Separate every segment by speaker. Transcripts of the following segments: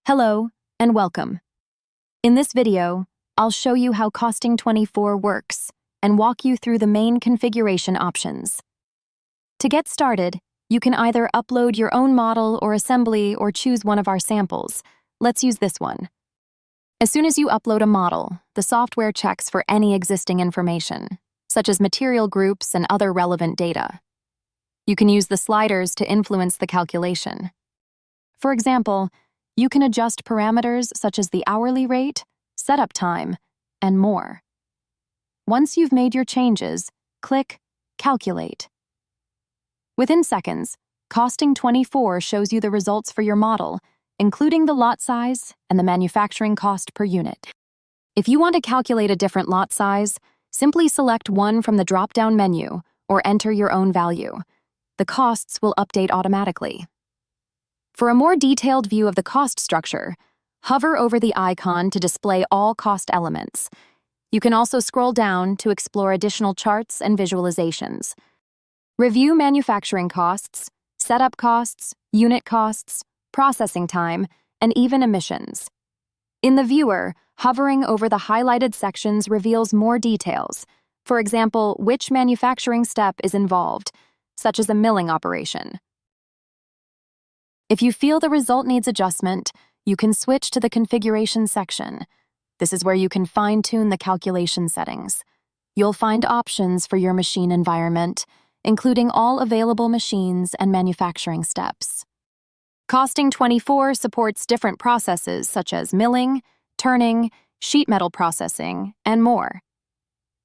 Speaker 1: Hello, and welcome. In this video, I'll show you how costing24 works and walk you through the main configuration options. To get started, you can either upload your own model or assembly or choose one of our samples. Let's use this one. As soon as you upload a model, the software checks for any existing information, such as material groups and other relevant data. You can use the sliders to influence the calculation. For example, you can adjust parameters such as the hourly rate, setup time, and more. Once you've made your changes, click Calculate. Within seconds, costing24 shows you the results for your model, including the lot size and the manufacturing cost per unit. If you want to calculate a different lot size, simply select one from the drop-down menu or enter your own value. The costs will update automatically. For a more detailed view of the cost structure, hover over the icon to display all cost elements. You can also scroll down to explore additional charts and visualizations. Review manufacturing costs, setup costs, unit costs, processing time, and even emissions. In the viewer, hovering over the highlighted sections reveals more details. For example, which manufacturing step is involved, such as a milling operation. If you feel the result needs adjustment, you can switch to the configuration section. This is where you can fine-tune the calculation settings. You'll find options for your machine environment, including all available machines and manufacturing steps. Costing24 supports different processes such as milling, turning, sheet metal processing, and more.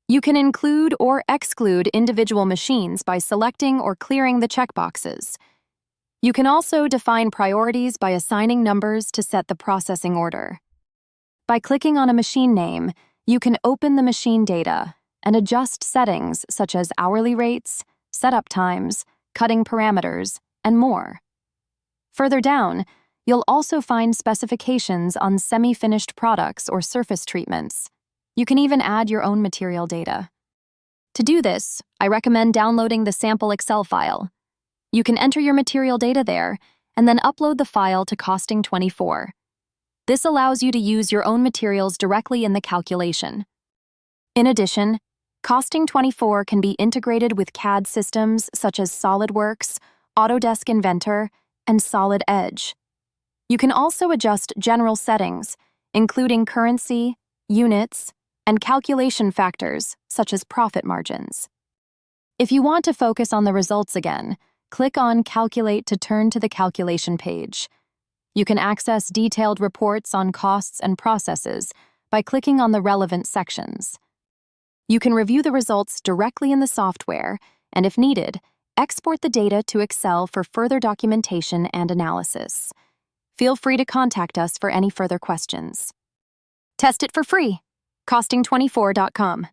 Speaker 1: You can include or exclude individual machines by selecting or clearing the checkboxes. You can also define priorities by assigning numbers to set the processing order. By clicking on a machine name, you can open the machine data and adjust settings such as hourly rates, setup times, cutting parameters, and more. Further down, you'll also find specifications on semi-finished products or surface treatments. You can even add your own material data. To do this, I recommend downloading the sample Excel file. You can enter your material data there and then upload the file to costing24. This allows you to use your own materials directly in the calculation. In addition, costing24 can be integrated with CAD systems such as SolidWorks, Autodesk Inventor, and Solid Edge. You can also adjust general settings, including currency, units, and calculation factors such as profit margins. If you want to focus on the results again, click on Calculate to turn to the calculation page. You can access detailed reports on costs and processes by clicking on the relevant sections. You can review the results directly in the software, and if needed, export the data to Excel for further documentation and analysis. Feel free to contact us for any further questions. Test it for free. costing24.com